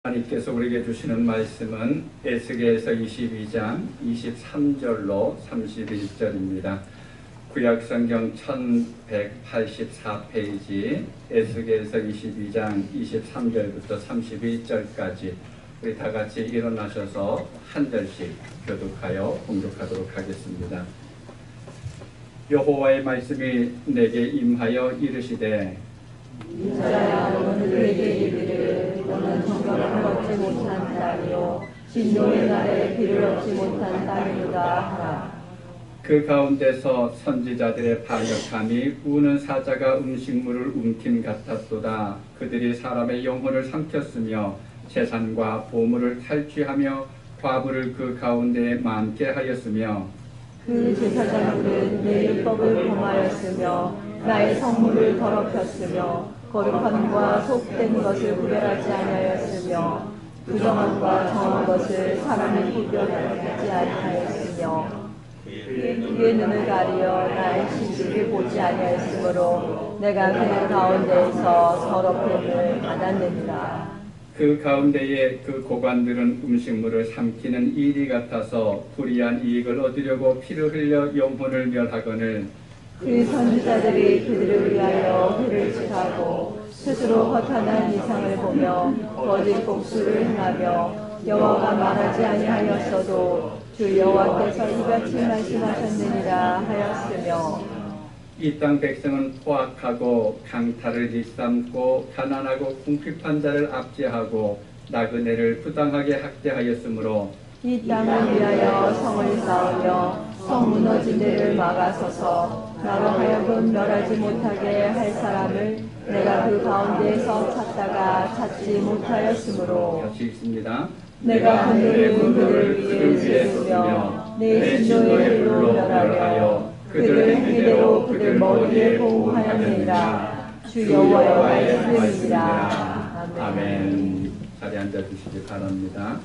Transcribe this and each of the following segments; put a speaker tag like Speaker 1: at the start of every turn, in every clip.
Speaker 1: 하나님께서 우리에게 주시는 말씀은 에스겔서 22장 23절로 31절입니다. 구약성경 1184페이지 에스겔서 22장 23절부터 31절까지 우리 다같이 일어나셔서 한 절씩 교독하여 공독하도록 하겠습니다. 여호와의 말씀이 내게 임하여 이르시되
Speaker 2: 이사야 너는 그에게 이르기를 너는 정결함을 얻지 못한 땅이요 진노의 날에 비를 얻지 못한 땅이로다 하라.
Speaker 1: 그 가운데서 선지자들의 반역함이 우는 사자가 음식물을 움킴 같았도다. 그들이 사람의 영혼을 삼켰으며 재산과 보물을 탈취하며 과부를 그 가운데에 많게 하였으며
Speaker 2: 그 제사장들은 내 율법을 범하였으며 나의 성물을 더럽혔으며 거룩함과 속된 것을 구별하지 아니하였으며 부정함과 정한 것을 사람이 구별하지 아니하였으며 그의 눈을 가리어 나의 신실을 보지 아니하였으므로 내가 그 가운데에서 더럽힘을 받았느니라.
Speaker 1: 그 가운데에 그 고관들은 음식물을 삼키는 일이 같아서 불의한 이익을 얻으려고 피를 흘려 영혼을 멸하거늘
Speaker 2: 그 선지자들이 그들을 위하여 회를 칙하고 스스로 허탄한 이상을 보며 거짓 복수를 행하며 여호와가 말하지 아니하였어도 주 여호와께서 이같이 말씀하셨느니라 하였으며
Speaker 1: 이 땅 백성은 포악하고 강탈을 일삼고 가난하고 궁핍한 자를 압제하고 나그네를 부당하게 학대하였으므로
Speaker 2: 이 땅을 위하여 성을 쌓으며 성 무너진 데를 막아서서 나로 하여금 멸하지 못하게 할 사람을 내가 그 가운데에서 찾다가 찾지 못하였으므로
Speaker 1: 같이 읽습니다.
Speaker 2: 내가 하늘을 그들을 위해 세우며 내 진노의 불로 멸하여 그들의 행위대로 그들 머리에 보호하였느니라. 주 여호와의 말씀이니라.
Speaker 1: 아멘. 자리에 앉아주시기 바랍니다.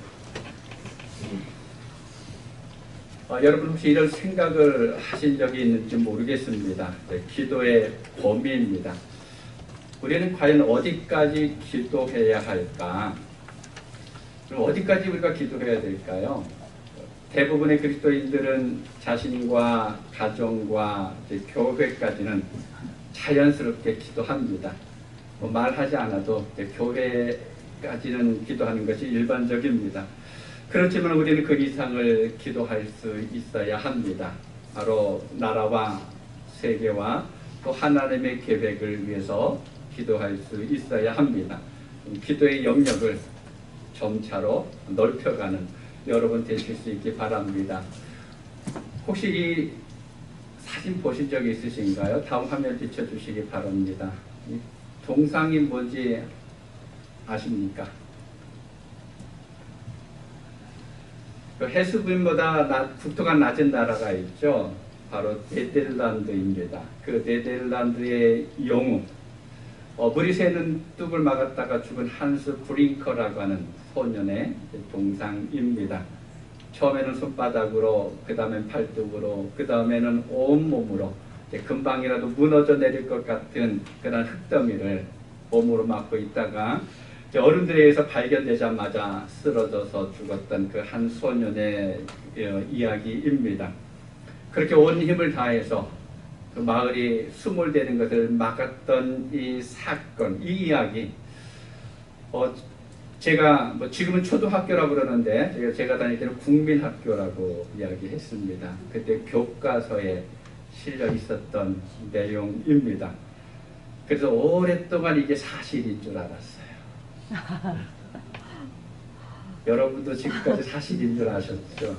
Speaker 1: 여러분 혹시 이런 생각을 하신 적이 있는지 모르겠습니다. 기도의 범위입니다. 우리는 과연 어디까지 기도해야 할까? 그럼 어디까지 우리가 기도해야 될까요? 대부분의 그리스도인들은 자신과 가정과 교회까지는 자연스럽게 기도합니다. 말하지 않아도 교회까지는 기도하는 것이 일반적입니다. 그렇지만 우리는 그 이상을 기도할 수 있어야 합니다. 바로 나라와 세계와 또 하나님의 계획을 위해서 기도할 수 있어야 합니다. 기도의 영역을 점차로 넓혀가는 여러분 되실 수 있기 바랍니다. 혹시 이 사진 보신 적 있으신가요? 다음 화면 비춰주시기 바랍니다. 이 동상이 뭔지 아십니까? 그 해수부인보다 국토가 낮은 나라가 있죠. 바로 네덜란드입니다. 그 네덜란드의 영웅, 물이 새는 뚝을 막았다가 죽은 한스 브링커라고 하는 소년의 동상입니다. 처음에는 손바닥으로, 그 다음엔 팔뚝으로, 그 다음에는 온몸으로 금방이라도 무너져 내릴 것 같은 그런 흙더미를 몸으로 막고 있다가 어른들에 의해서 발견되자마자 쓰러져서 죽었던 그 한 소년의 이야기입니다. 그렇게 온 힘을 다해서 그 마을이 수몰되는 것을 막았던 이 사건, 이 이야기, 제가 지금은 초등학교라고 그러는데 제가 다닐 때는 국민학교라고 이야기했습니다. 그때 교과서에 실려 있었던 내용입니다. 그래서 오랫동안 이게 사실인 줄 알았어요. 여러분도 지금까지 사실인 줄 아셨죠?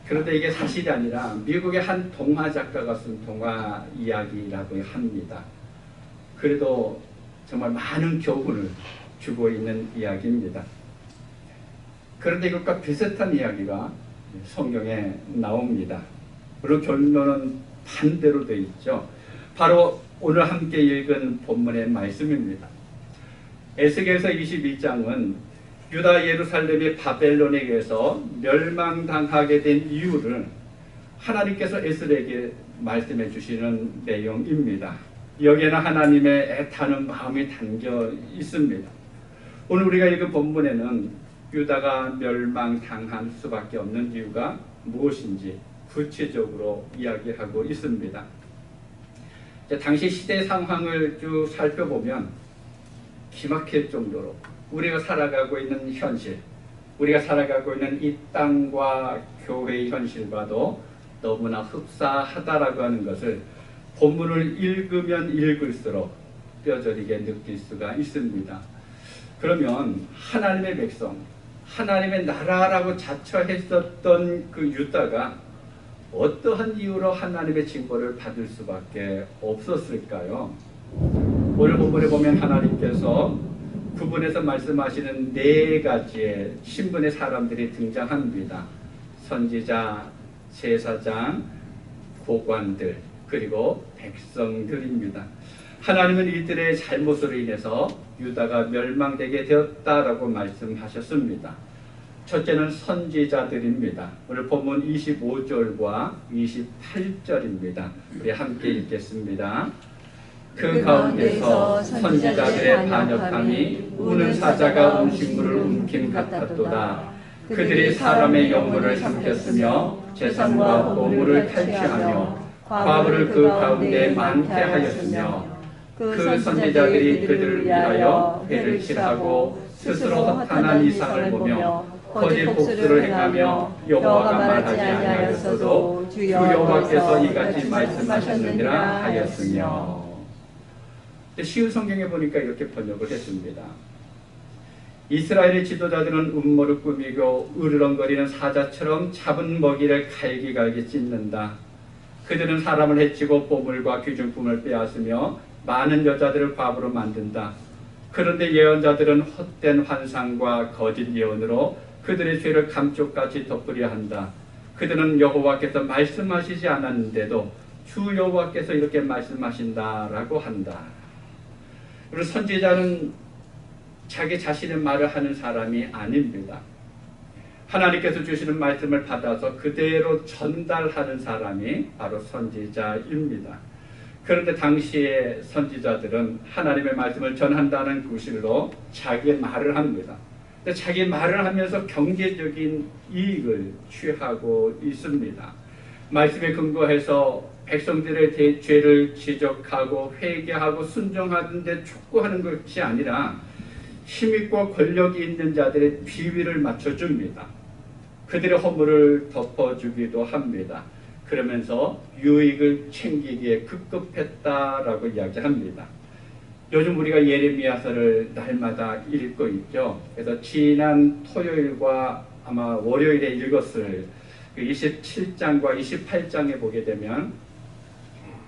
Speaker 1: 그런데 이게 사실이 아니라 미국의 한 동화 작가가 쓴 동화 이야기라고 합니다. 그래도 정말 많은 교훈을 주고 있는 이야기입니다. 그런데 이것과 비슷한 이야기가 성경에 나옵니다. 물론 결론은 반대로 되어 있죠. 바로 오늘 함께 읽은 본문의 말씀입니다. 에스겔서 22장은 유다 예루살렘이 바벨론에 의해서 멸망당하게 된 이유를 하나님께서 에스겔에게 말씀해 주시는 내용입니다. 여기에는 하나님의 애타는 마음이 담겨 있습니다. 오늘 우리가 읽은 본문에는 유다가 멸망당할 수밖에 없는 이유가 무엇인지 구체적으로 이야기하고 있습니다. 당시 시대 상황을 쭉 살펴보면 기막힐 정도로 우리가 살아가고 있는 현실, 우리가 살아가고 있는 이 땅과 교회의 현실과도 너무나 흡사하다라고 하는 것을 본문을 읽으면 읽을수록 뼈저리게 느낄 수가 있습니다. 그러면 하나님의 백성, 하나님의 나라라고 자처했었던 그 유다가 어떠한 이유로 하나님의 징벌을 받을 수밖에 없었을까요? 오늘 본문에 보면 하나님께서 구분해서 말씀하시는 네 가지의 신분의 사람들이 등장합니다. 선지자, 제사장, 고관들, 그리고 백성들입니다. 하나님은 이들의 잘못으로 인해서 유다가 멸망되게 되었다라고 말씀하셨습니다. 첫째는 선지자들입니다. 오늘 본문 25절과 28절입니다. 우리 함께 읽겠습니다. 그 가운데서 선지자들의 반역함이 우는 사자가 음식물을 움킴 같았도다. 그들이 사람의 영혼을 삼켰으며 재산과 보물을 탈취하며 과부를 그 가운데 많게 하였으며 그 선지자들이 그들을 위하여 회를 칠하고 스스로 허탄한 이상을 보며 거짓 복수를 행하며 여호와가 말하지 아니하였어도 주 여호와께서 이같이 말씀하셨느니라 하였으며. 쉬운 성경에 보니까 이렇게 번역을 했습니다. 이스라엘의 지도자들은 음모를 꾸미고 으르렁거리는 사자처럼 잡은 먹이를 갈기갈기 찢는다. 그들은 사람을 해치고 보물과 귀중품을 빼앗으며 많은 여자들을 과부로 만든다. 그런데 예언자들은 헛된 환상과 거짓 예언으로 그들의 죄를 감쪽같이 덮으려 한다. 그들은 여호와께서 말씀하시지 않았는데도 주 여호와께서 이렇게 말씀하신다라고 한다. 그리고 선지자는 자기 자신의 말을 하는 사람이 아닙니다. 하나님께서 주시는 말씀을 받아서 그대로 전달하는 사람이 바로 선지자입니다. 그런데 당시의 선지자들은 하나님의 말씀을 전한다는 구실로 자기의 말을 합니다. 근데 자기 말을 하면서 경제적인 이익을 취하고 있습니다. 말씀에 근거해서 백성들의 죄를 지적하고 회개하고 순종하는 데 촉구하는 것이 아니라 힘있고 권력이 있는 자들의 비위를 맞춰줍니다. 그들의 허물을 덮어주기도 합니다. 그러면서 유익을 챙기기에 급급했다라고 이야기합니다. 요즘 우리가 예레미야서를 날마다 읽고 있죠. 그래서 지난 토요일과 아마 월요일에 읽었을 27장과 28장에 보게 되면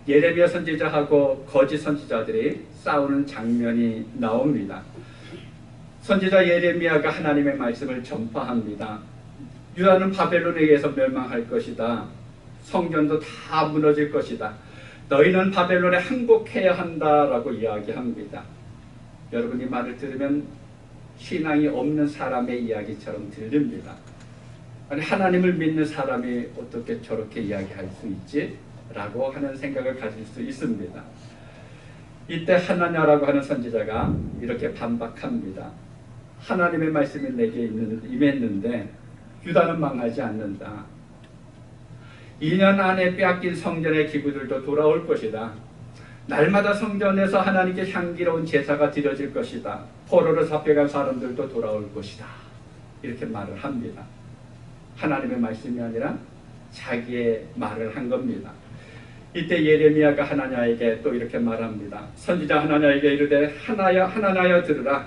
Speaker 1: 예레미야 선지자하고 거짓 선지자들이 싸우는 장면이 나옵니다. 선지자 예레미야가 하나님의 말씀을 전파합니다. 유다는 바벨론에 의해서 멸망할 것이다. 성전도 다 무너질 것이다. 너희는 바벨론에 항복해야 한다라고 이야기합니다. 여러분 이 말을 들으면 신앙이 없는 사람의 이야기처럼 들립니다. 아니 하나님을 믿는 사람이 어떻게 저렇게 이야기할 수 있지? 라고 하는 생각을 가질 수 있습니다. 이때 하나냐라고 하는 선지자가 이렇게 반박합니다. 하나님의 말씀이 내게 임했는데 유다는 망하지 않는다. 2년 안에 빼앗긴 성전의 기구들도 돌아올 것이다. 날마다 성전에서 하나님께 향기로운 제사가 드려질 것이다. 포로로 잡혀간 사람들도 돌아올 것이다. 이렇게 말을 합니다. 하나님의 말씀이 아니라 자기의 말을 한 겁니다. 이때 예레미야가 하나냐에게 또 이렇게 말합니다. 선지자 하나냐에게 이르되 하나냐여 들으라.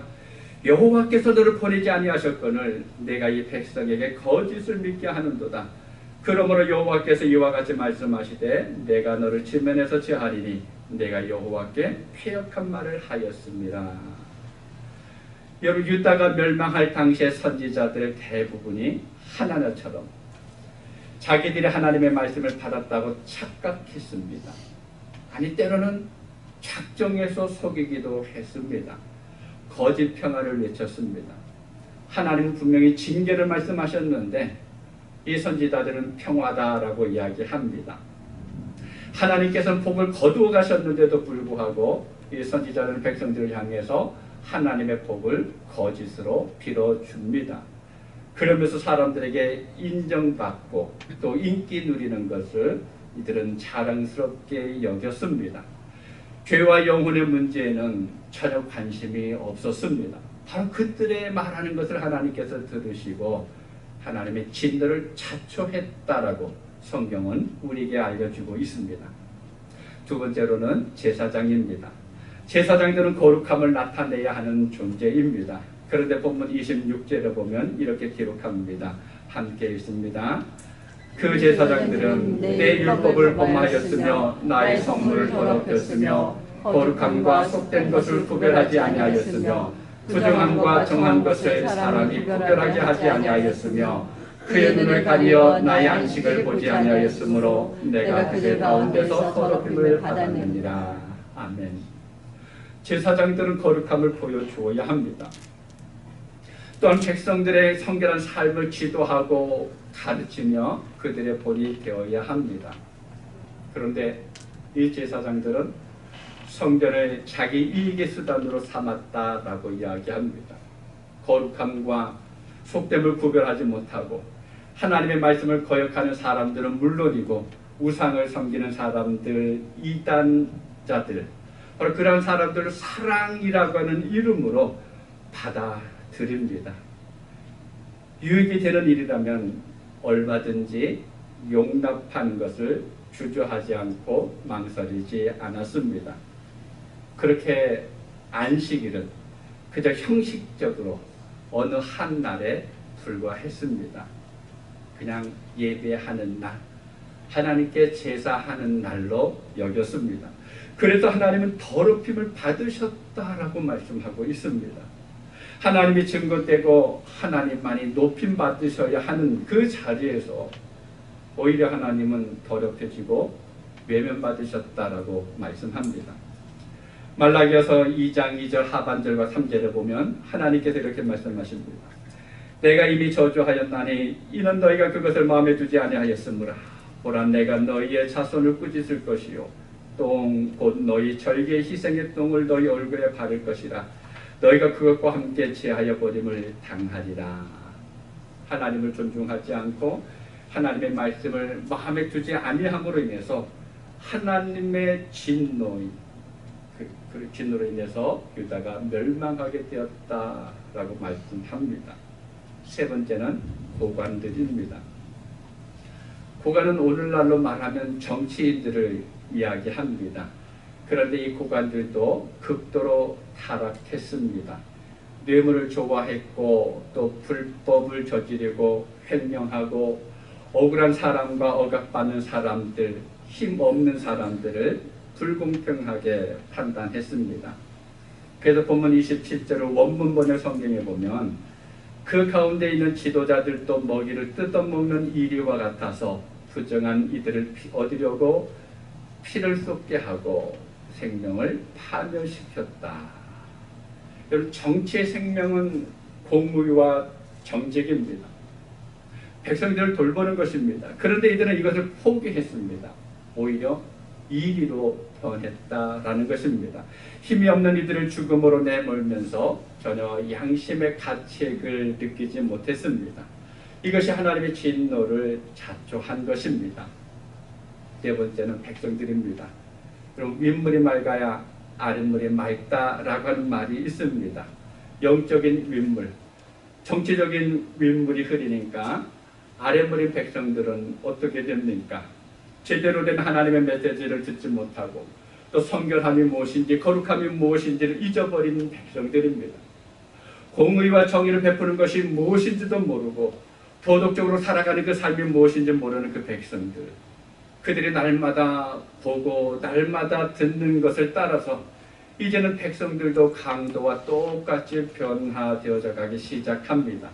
Speaker 1: 여호와께서 너를 보내지 아니하셨거늘 내가 이 백성에게 거짓을 믿게 하는도다. 그러므로 여호와께서 이와 같이 말씀하시되 내가 너를 지면에서 제하리니 내가 여호와께 패역한 말을 하였습니다. 여러분 유다가 멸망할 당시의 선지자들 대부분이 하나냐처럼 자기들이 하나님의 말씀을 받았다고 착각했습니다. 아니 때로는 작정해서 속이기도 했습니다. 거짓 평화를 외쳤습니다. 하나님은 분명히 징계를 말씀하셨는데 이 선지자들은 평화다라고 이야기합니다. 하나님께서는 복을 거두어 가셨는데도 불구하고 이 선지자들은 백성들을 향해서 하나님의 복을 거짓으로 빌어줍니다. 그러면서 사람들에게 인정받고 또 인기 누리는 것을 이들은 자랑스럽게 여겼습니다. 죄와 영혼의 문제에는 전혀 관심이 없었습니다. 바로 그들의 말하는 것을 하나님께서 들으시고 하나님의 진노를 자초했다라고 성경은 우리에게 알려주고 있습니다. 두 번째로는 제사장입니다. 제사장들은 거룩함을 나타내야 하는 존재입니다. 그런데 본문 26절에 보면 이렇게 기록합니다. 함께 읽습니다. 그 제사장들은 내 율법을 범하였으며 나의 성물을 더럽혔으며 거룩함과 속된 것을 구별하지 아니하였으며 부정함과 정한 것을 사람이 구별하게 하지 아니하였으며 그의 눈을 가리어 나의 안식을 보지 아니하였으므로 내가 그들 가운데서 더럽힘을 받았느니라. 아멘. 제사장들은 거룩함을 보여주어야 합니다. 또한 백성들의 성결한 삶을 지도하고 가르치며 그들의 본이 되어야 합니다. 그런데 이 제사장들은 성전을 자기 이익의 수단으로 삼았다라고 이야기합니다. 거룩함과 속됨을 구별하지 못하고 하나님의 말씀을 거역하는 사람들은 물론이고 우상을 섬기는 사람들, 이단자들, 바로 그런 사람들을 사랑이라고 하는 이름으로 받아들입니다. 유익이 되는 일이라면 얼마든지 용납하는 것을 주저하지 않고 망설이지 않았습니다. 그렇게 안식일은 그저 형식적으로 어느 한 날에 불과했습니다. 그냥 예배하는 날, 하나님께 제사하는 날로 여겼습니다. 그래서 하나님은 더럽힘을 받으셨다라고 말씀하고 있습니다. 하나님이 증거되고 하나님만이 높임 받으셔야 하는 그 자리에서 오히려 하나님은 더럽혀지고 외면받으셨다라고 말씀합니다. 말라기서 2장 2절 하반절과 3절에 보면 하나님께서 이렇게 말씀하십니다. 내가 이미 저주하였나니 이는 너희가 그것을 마음에 두지 아니하였으므라. 보라 내가 너희의 자손을 꾸짖을 것이요 똥 곧 너희 절개의 희생의 똥을 너희 얼굴에 바를 것이라. 너희가 그것과 함께 제하여 버림을 당하리라. 하나님을 존중하지 않고 하나님의 말씀을 마음에 두지 아니함으로 인해서 하나님의 진노로 인해서 유다가 멸망하게 되었다라고 말씀합니다. 세 번째는 고관들입니다. 고관은 오늘날로 말하면 정치인들을 이야기합니다. 그런데 이 고관들도 극도로 타락했습니다. 뇌물을 좋아했고 또 불법을 저지르고 횡령하고 억울한 사람과 억압받는 사람들, 힘없는 사람들을 불공평하게 판단했습니다. 그래서 본문 27절을 원문 번역 성경에 보면 그 가운데 있는 지도자들도 먹이를 뜯어먹는 이리와 같아서 부정한 이들을 얻으려고 피를 쏟게 하고 생명을 파멸시켰다. 여러분, 정치의 생명은 공의와 정직입니다. 백성들을 돌보는 것입니다. 그런데 이들은 이것을 포기했습니다. 오히려 이리로 변했다라는 것입니다. 힘이 없는 이들을 죽음으로 내몰면서 전혀 양심의 가책을 느끼지 못했습니다. 이것이 하나님의 진노를 자초한 것입니다. 네 번째는 백성들입니다. 그럼 윗물이 맑아야 아랫물이 맑다라고 하는 말이 있습니다. 영적인 윗물, 정치적인 윗물이 흐리니까 아랫물인 백성들은 어떻게 됩니까? 제대로 된 하나님의 메시지를 듣지 못하고 또 성결함이 무엇인지 거룩함이 무엇인지를 잊어버린 백성들입니다. 공의와 정의를 베푸는 것이 무엇인지도 모르고 도덕적으로 살아가는 그 삶이 무엇인지 모르는 그 백성들, 그들이 날마다 보고 날마다 듣는 것을 따라서 이제는 백성들도 강도와 똑같이 변화되어져 가기 시작합니다.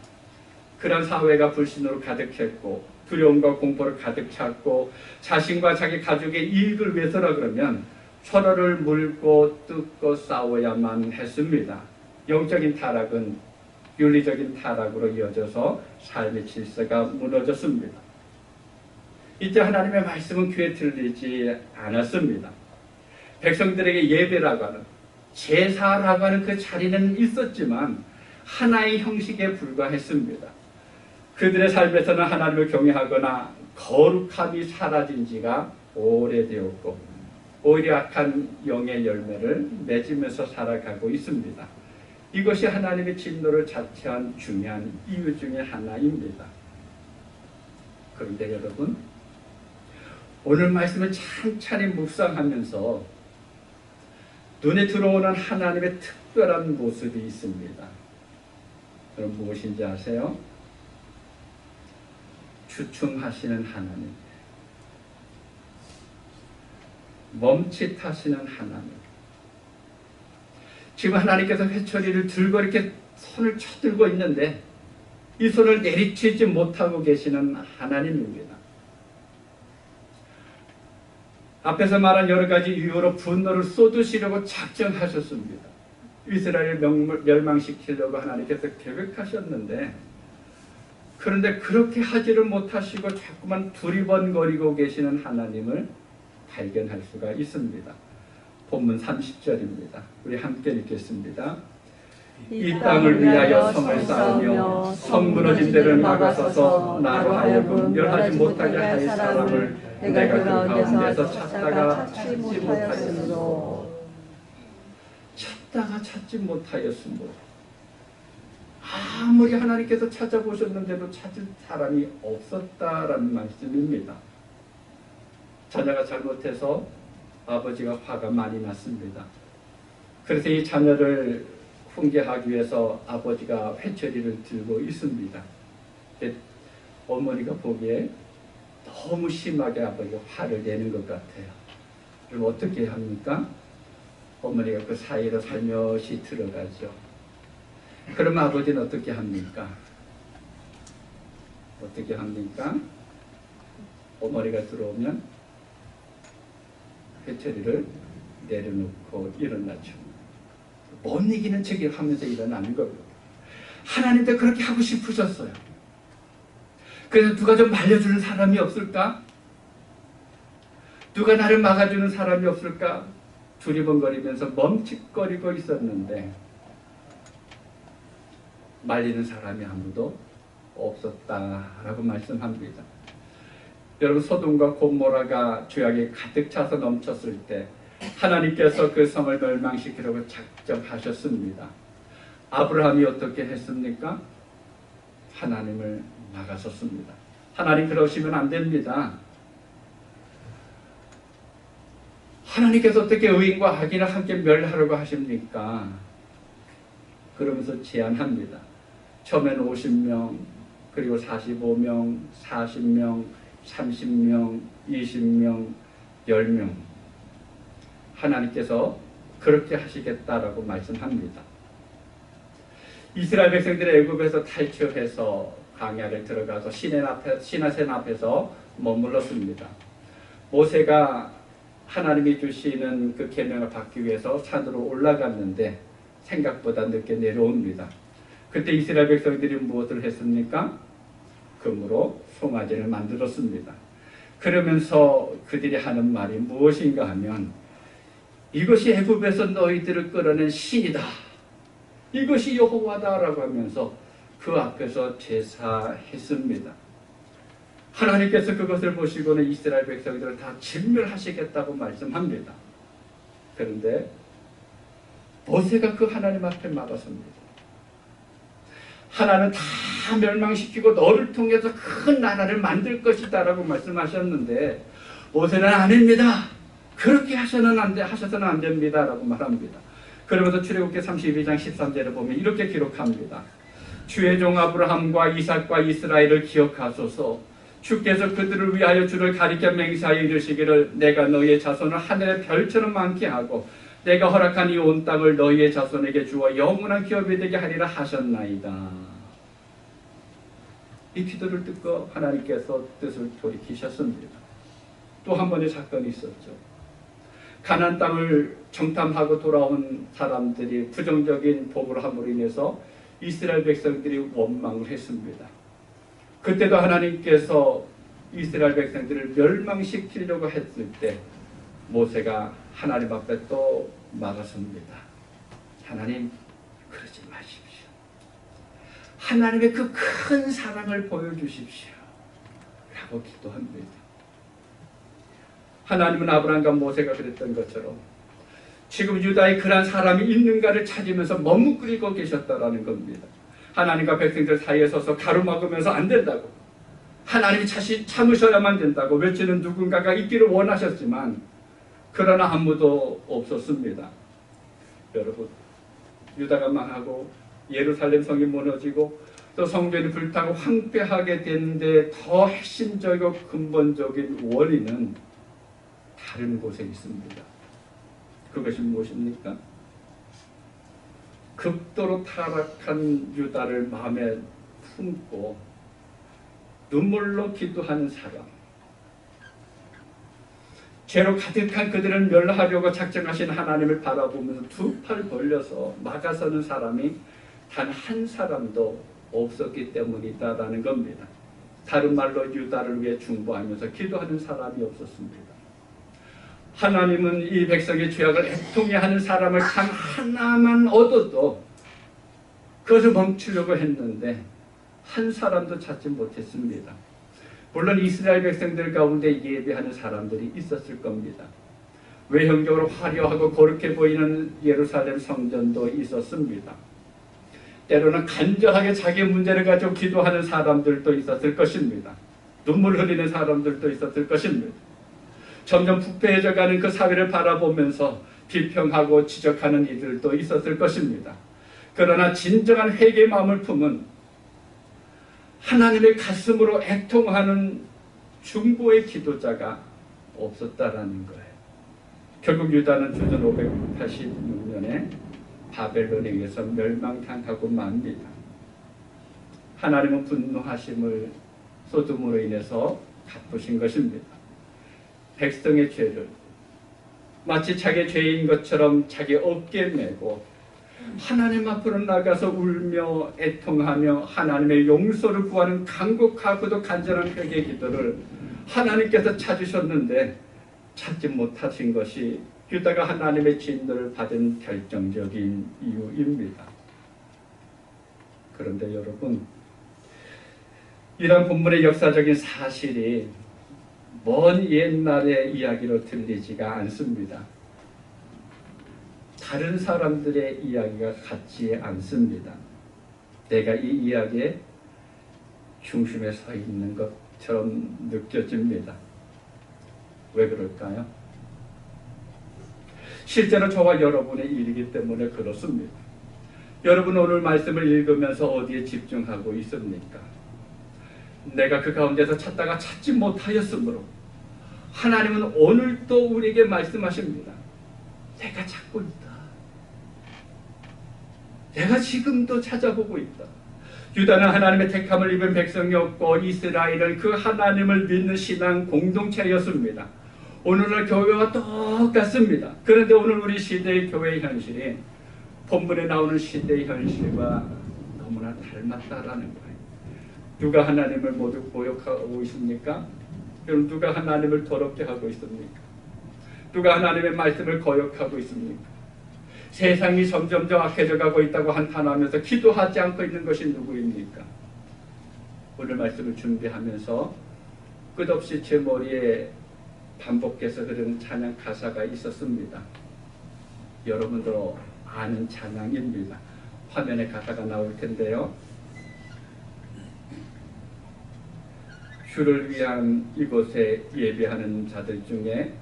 Speaker 1: 그런 사회가 불신으로 가득했고 두려움과 공포를 가득 찼고 자신과 자기 가족의 이익을 위해서라 그러면 서로를 물고 뜯고 싸워야만 했습니다. 영적인 타락은 윤리적인 타락으로 이어져서 삶의 질서가 무너졌습니다. 이때 하나님의 말씀은 귀에 들리지 않았습니다. 백성들에게 예배라고 하는 제사라고 하는 그 자리는 있었지만 하나의 형식에 불과했습니다. 그들의 삶에서는 하나님을 경외하거나 거룩함이 사라진 지가 오래되었고 오히려 악한 영의 열매를 맺으면서 살아가고 있습니다. 이것이 하나님의 진노를 자처한 중요한 이유 중에 하나입니다. 그런데 여러분, 오늘 말씀을 찬찬히 묵상하면서 눈에 들어오는 하나님의 특별한 모습이 있습니다. 그럼 무엇인지 아세요? 주춤하시는 하나님, 멈칫하시는 하나님. 지금 하나님께서 회초리를 들고 이렇게 손을 쳐들고 있는데 이 손을 내리치지 못하고 계시는 하나님입니다. 앞에서 말한 여러 가지 이유로 분노를 쏟으시려고 작정하셨습니다. 이스라엘을 멸망시키려고 하나님께서 계획하셨는데, 그런데 그렇게 하지를 못하시고 자꾸만 두리번거리고 계시는 하나님을 발견할 수가 있습니다. 본문 30절입니다. 우리 함께 읽겠습니다. 이 땅을 위하여 성을 쌓으며 성 무너진 데를 막아서서 나로 하여금 멸하지 못하게 할 사람을 내가 그 가운데서 찾다가 찾지 못하였으므로. 찾다가 찾지 못하였으므로. 아무리 하나님께서 찾아보셨는데도 찾을 사람이 없었다라는 말씀입니다. 자녀가 잘못해서 아버지가 화가 많이 났습니다. 그래서 이 자녀를 훈계하기 위해서 아버지가 회초리를 들고 있습니다. 어머니가 보기에 너무 심하게 아버지가 화를 내는 것 같아요. 그럼 어떻게 합니까? 어머니가 그 사이로 살며시 들어가죠. 그럼 아버지는 어떻게 합니까? 어떻게 합니까? 어머니가 들어오면 회초리를 내려놓고 일어나죠. 못 이기는 척을 하면서 일어나는 겁니다. 하나님도 그렇게 하고 싶으셨어요. 그래서 누가 좀 말려주는 사람이 없을까? 누가 나를 막아주는 사람이 없을까? 두리번거리면서 멈칫거리고 있었는데 말리는 사람이 아무도 없었다라고 말씀합니다. 여러분, 소돔과 고모라가 죄악이 가득 차서 넘쳤을 때 하나님께서 그 성을 멸망시키려고 작정하셨습니다. 아브라함이 어떻게 했습니까? 하나님을 막아섰습니다. 하나님 그러시면 안 됩니다. 하나님께서 어떻게 의인과 악인을 함께 멸하려고 하십니까? 그러면서 제안합니다. 처음에는 50명, 그리고 45명, 40명, 30명, 20명, 10명. 하나님께서 그렇게 하시겠다라고 말씀합니다. 이스라엘 백성들이 애굽에서 탈출해서 광야를 들어가서 시내산 앞에서 머물렀습니다. 모세가 하나님이 주시는 그 계명을 받기 위해서 산으로 올라갔는데 생각보다 늦게 내려옵니다. 그때 이스라엘 백성들이 무엇을 했습니까? 금으로 송아지를 만들었습니다. 그러면서 그들이 하는 말이 무엇인가 하면 이것이 애굽에서 너희들을 끌어낸 신이다. 이것이 여호와다라고 하면서 그 앞에서 제사했습니다. 하나님께서 그것을 보시고는 이스라엘 백성들을 다 진멸하시겠다고 말씀합니다. 그런데 모세가 그 하나님 앞에 막았습니다. 하나는 다 멸망시키고 너를 통해서 큰 나라를 만들 것이다 라고 말씀하셨는데 모세는 아닙니다. 그렇게 하셔서는 안 됩니다 라고 말합니다. 그러면서 출애굽기 32장 13절을 보면 이렇게 기록합니다. 주의 종 아브라함과 이삭과 이스라엘을 기억하소서. 주께서 그들을 위하여 주를 가리켜 맹세하여 이르시기를 내가 너희의 자손을 하늘의 별처럼 많게 하고 내가 허락한 이 온 땅을 너희의 자손에게 주어 영원한 기업이 되게 하리라 하셨나이다. 이 기도를 듣고 하나님께서 뜻을 돌이키셨습니다. 또 한 번의 사건이 있었죠. 가나안 땅을 정탐하고 돌아온 사람들이 부정적인 보고를 함으로 인해서 이스라엘 백성들이 원망을 했습니다. 그때도 하나님께서 이스라엘 백성들을 멸망시키려고 했을 때 모세가 하나님 앞에 또 막았습니다. 하나님 그러지 마십시오. 하나님의 그 큰 사랑을 보여주십시오 라고 기도합니다. 하나님은 아브라함과 모세가 그랬던 것처럼 지금 유다에 그런 사람이 있는가를 찾으면서 머뭇거리고 계셨다라는 겁니다. 하나님과 백성들 사이에 서서 가로막으면서 안 된다고, 하나님이 참으셔야만 된다고 외치는 누군가가 있기를 원하셨지만 그러나 아무도 없었습니다. 여러분, 유다가 망하고 예루살렘 성이 무너지고 또 성전이 불타고 황폐하게 되는데 더 핵심적이고 근본적인 원인은 다른 곳에 있습니다. 그것이 무엇입니까? 극도로 타락한 유다를 마음에 품고 눈물로 기도하는 사람, 죄로 가득한 그들을 멸하려고 작정하신 하나님을 바라보면서 두 팔 벌려서 막아서는 사람이 단 한 사람도 없었기 때문이다라는 겁니다. 다른 말로 유다를 위해 중보하면서 기도하는 사람이 없었습니다. 하나님은 이 백성의 죄악을 애통해 하는 사람을 단 하나만 얻어도 그것을 멈추려고 했는데 한 사람도 찾지 못했습니다. 물론 이스라엘 백성들 가운데 예배하는 사람들이 있었을 겁니다. 외형적으로 화려하고 거룩해 보이는 예루살렘 성전도 있었습니다. 때로는 간절하게 자기 문제를 가지고 기도하는 사람들도 있었을 것입니다. 눈물 흘리는 사람들도 있었을 것입니다. 점점 부패해져가는 그 사회를 바라보면서 비평하고 지적하는 이들도 있었을 것입니다. 그러나 진정한 회개의 마음을 품은 하나님의 가슴으로 애통하는 중보의 기도자가 없었다라는 거예요. 결국 유다는 주전 586년에 바벨론에 의해서 멸망당하고 맙니다. 하나님은 분노하심을 소돔으로 인해서 갚으신 것입니다. 백성의 죄를 마치 자기 죄인 것처럼 자기 어깨에 메고 하나님 앞으로 나가서 울며 애통하며 하나님의 용서를 구하는 간곡하고도 간절한 회개 기도를 하나님께서 찾으셨는데 찾지 못하신 것이 유다가 하나님의 진노를 받은 결정적인 이유입니다. 그런데 여러분, 이런 본문의 역사적인 사실이 먼 옛날의 이야기로 들리지가 않습니다. 다른 사람들의 이야기가 같지 않습니다. 내가 이 이야기의 중심에 서 있는 것처럼 느껴집니다. 왜 그럴까요? 실제로 저와 여러분의 일이기 때문에 그렇습니다. 여러분 오늘 말씀을 읽으면서 어디에 집중하고 있습니까? 내가 그 가운데서 찾다가 찾지 못하였으므로 하나님은 오늘도 우리에게 말씀하십니다. 내가 찾고 있다. 내가 지금도 찾아보고 있다. 유다는 하나님의 택함을 입은 백성이었고 이스라엘은 그 하나님을 믿는 신앙 공동체였습니다. 오늘날 교회와 똑같습니다. 그런데 오늘 우리 시대의 교회 현실이 본문에 나오는 시대의 현실과 너무나 닮았다라는 거예요. 누가 하나님을 모두 모욕하고 있습니까? 그럼 누가 하나님을 더럽게 하고 있습니까? 누가 하나님의 말씀을 거역하고 있습니까? 세상이 점점 더 악해져 가고 있다고 한탄하면서 기도하지 않고 있는 것이 누구입니까? 오늘 말씀을 준비하면서 끝없이 제 머리에 반복해서 흐르는 찬양 가사가 있었습니다. 여러분도 아는 찬양입니다. 화면에 가사가 나올 텐데요. 주를 위한 이곳에 예배하는 자들 중에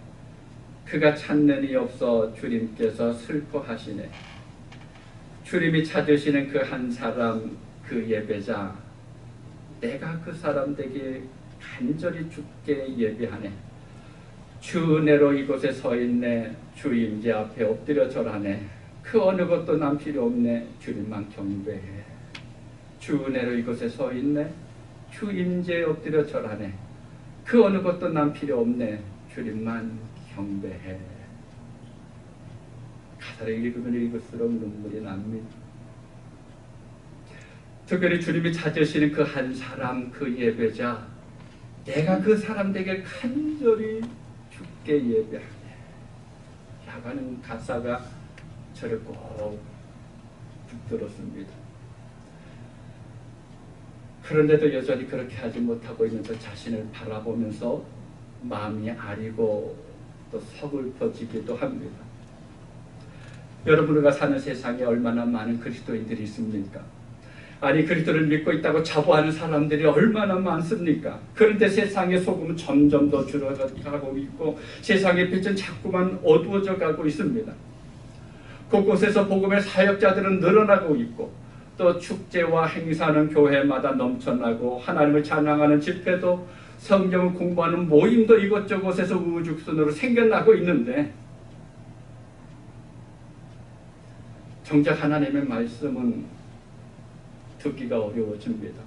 Speaker 1: 그가 찾는 이 없어 주님께서 슬퍼하시네. 주님이 찾으시는 그 한 사람, 그 예배자, 내가 그 사람 되게 간절히 주께 예배하네. 주 은혜로 이곳에 서 있네. 주 임재 앞에 엎드려 절하네. 그 어느 것도 난 필요 없네. 주님만 경배해. 주 은혜로 이곳에 서 있네. 주 임재에 엎드려 절하네. 그 어느 것도 난 필요 없네. 주님만 경배해. 가사를 읽으면 읽을수록 눈물이 납니다. 특별히 주님이 찾으시는 그 한 사람, 그 예배자, 내가 그 사람 되게 간절히 주께 예배하네 라고 하는 가사가 저를 꼭 붙들었습니다. 그런데도 여전히 그렇게 하지 못하고 있면서 자신을 바라보면서 마음이 아리고 또 서글퍼지기도 합니다. 여러분과 사는 세상에 얼마나 많은 그리스도인들이 있습니까? 아니, 그리스도를 믿고 있다고 자부하는 사람들이 얼마나 많습니까? 그런데 세상의 소금은 점점 더 줄어가고 있고 세상의 빛은 자꾸만 어두워져 가고 있습니다. 곳곳에서 복음의 사역자들은 늘어나고 있고 또 축제와 행사는 교회마다 넘쳐나고 하나님을 찬양하는 집회도 성경을 공부하는 모임도 이곳저곳에서 우후죽순으로 생겨나고 있는데 정작 하나님의 말씀은 듣기가 어려워집니다.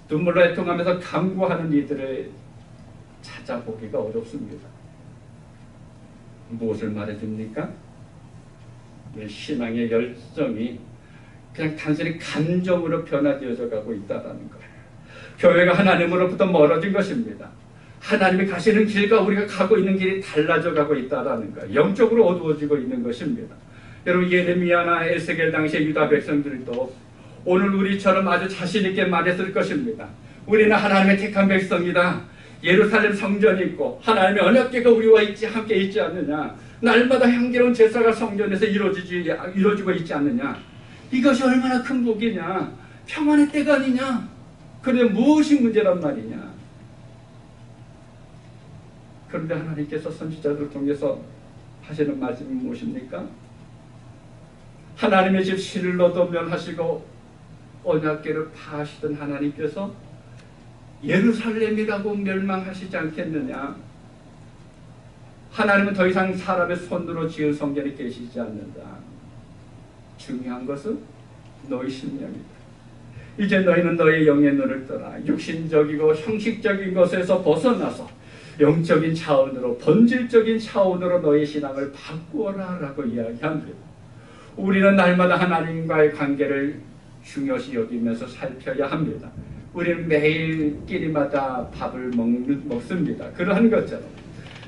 Speaker 1: 눈물로 애통하면서 간구하는 이들을 찾아보기가 어렵습니다. 무엇을 말해줍니까? 신앙의 열정이 그냥 단순히 감정으로 변화되어져 가고 있다는 거예요. 교회가 하나님으로부터 멀어진 것입니다. 하나님이 가시는 길과 우리가 가고 있는 길이 달라져 가고 있다는 거예요. 영적으로 어두워지고 있는 것입니다. 여러분, 예레미야나 에스겔 당시의 유다 백성들도 오늘 우리처럼 아주 자신 있게 말했을 것입니다. 우리는 하나님의 택한 백성이다. 예루살렘 성전이 있고 하나님의 언약궤가 우리와 함께 있지 않느냐. 날마다 향기로운 제사가 성전에서 이루어지고 있지 않느냐. 이것이 얼마나 큰 복이냐. 평안의 때가 아니냐. 그런데 무엇이 문제란 말이냐. 그런데 하나님께서 선지자들을 통해서 하시는 말씀이 무엇입니까? 하나님의 집 실로도 멸하시고 언약궤를 파하시던 하나님께서 예루살렘이라고 멸망하시지 않겠느냐. 하나님은 더 이상 사람의 손으로 지은 성전에 계시지 않는다. 중요한 것은 너희 심령이다. 이제 너희는 너희 영의 눈을 떠나 육신적이고 형식적인 것에서 벗어나서 영적인 차원으로, 본질적인 차원으로 너희 신앙을 바꾸어라 라고 이야기합니다. 우리는 날마다 하나님과의 관계를 중요시 여기면서 살펴야 합니다. 우리는 매일 끼니마다 밥을 먹습니다. 그러한 것처럼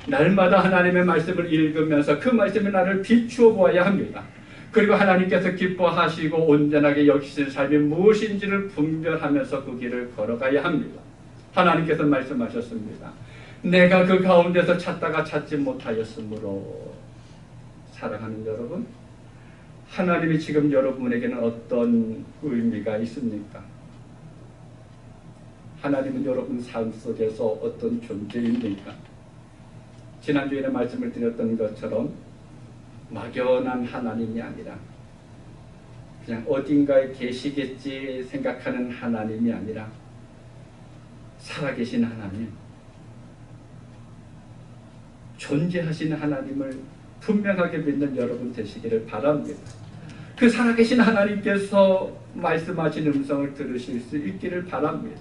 Speaker 1: 날마다 하나님의 말씀을 읽으면서 그 말씀이 나를 비추어 보아야 합니다. 그리고 하나님께서 기뻐하시고 온전하게 여기실 삶이 무엇인지를 분별하면서 그 길을 걸어가야 합니다. 하나님께서 말씀하셨습니다. 내가 그 가운데서 찾다가 찾지 못하였으므로. 사랑하는 여러분, 하나님이 지금 여러분에게는 어떤 의미가 있습니까? 하나님은 여러분 삶 속에서 어떤 존재입니까? 지난주에 말씀을 드렸던 것처럼 막연한 하나님이 아니라 그냥 어딘가에 계시겠지 생각하는 하나님이 아니라 살아계신 하나님, 존재하시는 하나님을 분명하게 믿는 여러분 되시기를 바랍니다. 그 살아계신 하나님께서 말씀하신 음성을 들으실 수 있기를 바랍니다.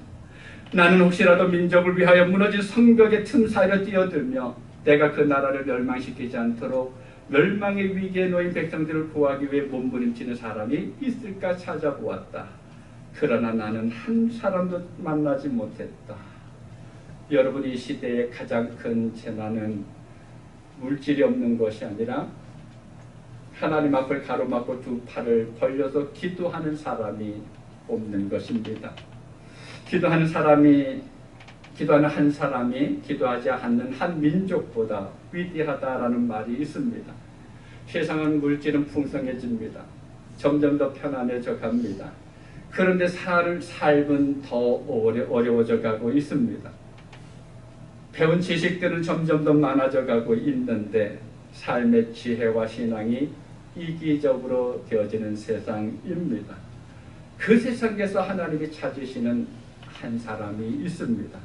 Speaker 1: 나는 혹시라도 민족을 위하여 무너진 성벽의 틈 사이로 뛰어들며 내가 그 나라를 멸망시키지 않도록 멸망의 위기에 놓인 백성들을 구하기 위해 몸부림치는 사람이 있을까 찾아보았다. 그러나 나는 한 사람도 만나지 못했다. 여러분, 이 시대의 가장 큰 재난은 물질이 없는 것이 아니라 하나님 앞을 가로막고 두 팔을 벌려서 기도하는 사람이 없는 것입니다. 기도하는 한 사람이 기도하지 않는 한 민족보다 위대하다라는 말이 있습니다. 세상은 물질은 풍성해집니다. 점점 더 편안해져 갑니다. 그런데 삶은 더 어려워져 가고 있습니다. 배운 지식들은 점점 더 많아져 가고 있는데 삶의 지혜와 신앙이 이기적으로 되어지는 세상입니다. 그 세상에서 하나님이 찾으시는 한 사람이 있습니다.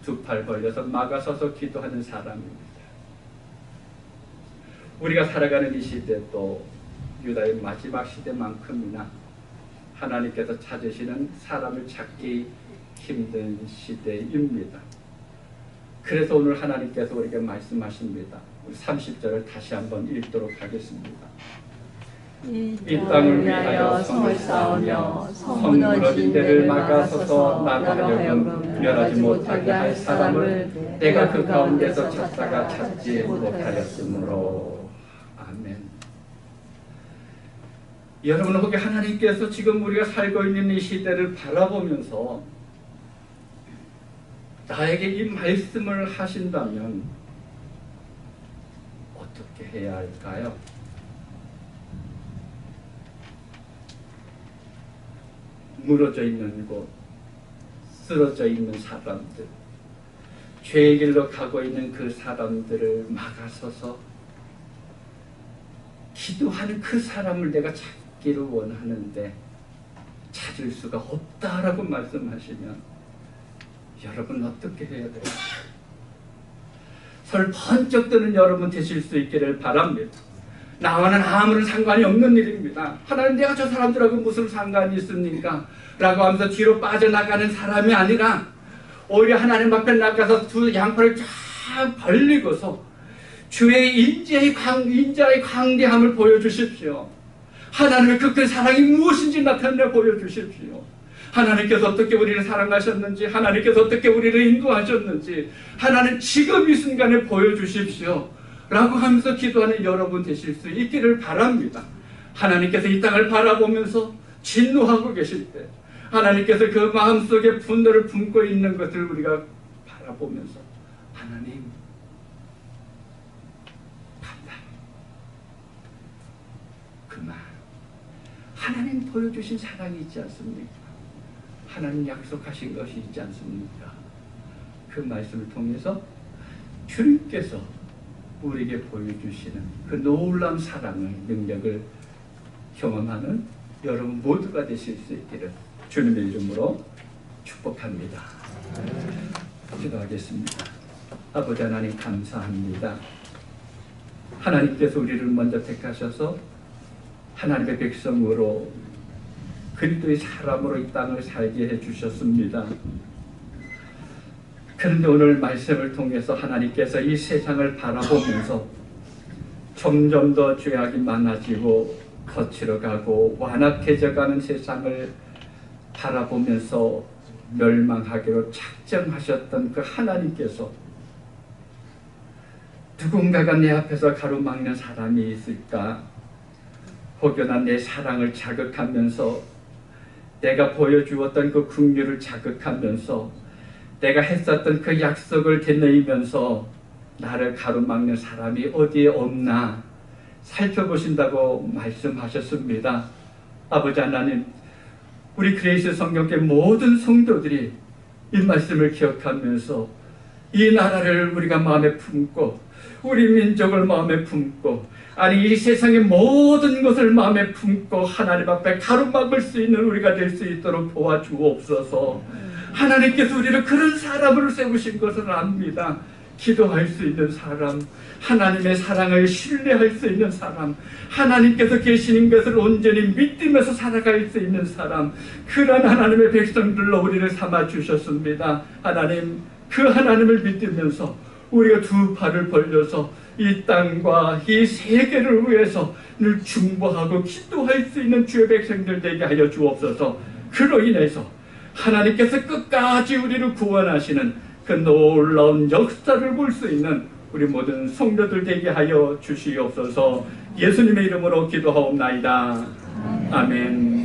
Speaker 1: 두 팔 벌려서 막아서서 기도하는 사람입니다. 우리가 살아가는 이 시대도 유다의 마지막 시대만큼이나 하나님께서 찾으시는 사람을 찾기 힘든 시대입니다. 그래서 오늘 하나님께서 우리에게 말씀하십니다. 30절을 다시 한번 읽도록 하겠습니다.
Speaker 2: 이 땅을 위하여 성을 쌓으며 성 무너진 데를 막아서서 나로 하여금 멸하지 못하게 할 사람을 내가 그 가운데서 찾다가 찾지 못하였으므로.
Speaker 1: 아멘. 여러분 혹시 하나님께서 지금 우리가 살고 있는 이 시대를 바라보면서 나에게 이 말씀을 하신다면 어떻게 해야 할까요? 무너져 있는 곳, 쓰러져 있는 사람들, 죄의 길로 가고 있는 그 사람들을 막아서서 기도하는 그 사람을 내가 찾기를 원하는데 찾을 수가 없다라고 말씀하시면 여러분 어떻게 해야 돼요? 설 번쩍 드는 여러분 되실 수 있기를 바랍니다. 나와는 아무런 상관이 없는 일입니다. 하나님 내가 저 사람들하고 무슨 상관이 있습니까? 라고 하면서 뒤로 빠져나가는 사람이 아니라 오히려 하나님 앞에 나가서 두 양팔을 쫙 벌리고서 주의 인자의 광대함을 보여주십시오. 하나님의 그 큰 사랑이 무엇인지 나타내 보여주십시오. 하나님께서 어떻게 우리를 사랑하셨는지, 하나님께서 어떻게 우리를 인도하셨는지 하나님 지금 이 순간에 보여주십시오 라고 하면서 기도하는 여러분 되실 수 있기를 바랍니다. 하나님께서 이 땅을 바라보면서 진노하고 계실 때 하나님께서 그 마음속에 분노를 품고 있는 것을 우리가 바라보면서 하나님 간다. 그만. 하나님 보여주신 사랑이 있지 않습니까? 하나님 약속하신 것이 있지 않습니까? 그 말씀을 통해서 주님께서 우리에게 보여주시는 그 놀라운 사랑을, 능력을 경험하는 여러분 모두가 되실 수 있기를 주님의 이름으로 축복합니다. 기도하겠습니다. 아버지 하나님 감사합니다. 하나님께서 우리를 먼저 택하셔서 하나님의 백성으로 그리스도의 사람으로 이 땅을 살게 해주셨습니다. 그런데 오늘 말씀을 통해서 하나님께서 이 세상을 바라보면서 점점 더 죄악이 많아지고 거칠어가고 완악해져가는 세상을 바라보면서 멸망하기로 작정하셨던 그 하나님께서 누군가가 내 앞에서 가로막는 사람이 있을까? 혹여나 내 사랑을 자극하면서 내가 보여주었던 그 긍휼을 자극하면서 내가 했었던 그 약속을 되뇌이면서 나를 가로막는 사람이 어디에 없나 살펴보신다고 말씀하셨습니다. 아버지 하나님, 우리 그레이스 성경계 모든 성도들이 이 말씀을 기억하면서 이 나라를 우리가 마음에 품고 우리 민족을 마음에 품고 아니 이 세상의 모든 것을 마음에 품고 하나님 앞에 가로막을 수 있는 우리가 될 수 있도록 도와주옵소서. 하나님께서 우리를 그런 사람으로 세우신 것을 압니다. 기도할 수 있는 사람, 하나님의 사랑을 신뢰할 수 있는 사람, 하나님께서 계시는 것을 온전히 믿으면서 살아갈 수 있는 사람, 그런 하나님의 백성들로 우리를 삼아 주셨습니다. 하나님, 그 하나님을 믿으면서 우리가 두 팔을 벌려서 이 땅과 이 세계를 위해서 늘 중보하고 기도할 수 있는 주의 백성들 되게 하여 주옵소서. 그로 인해서 하나님께서 끝까지 우리를 구원하시는 그 놀라운 역사를 볼 수 있는 우리 모든 성도들 되게 하여 주시옵소서. 예수님의 이름으로 기도하옵나이다. 아멘.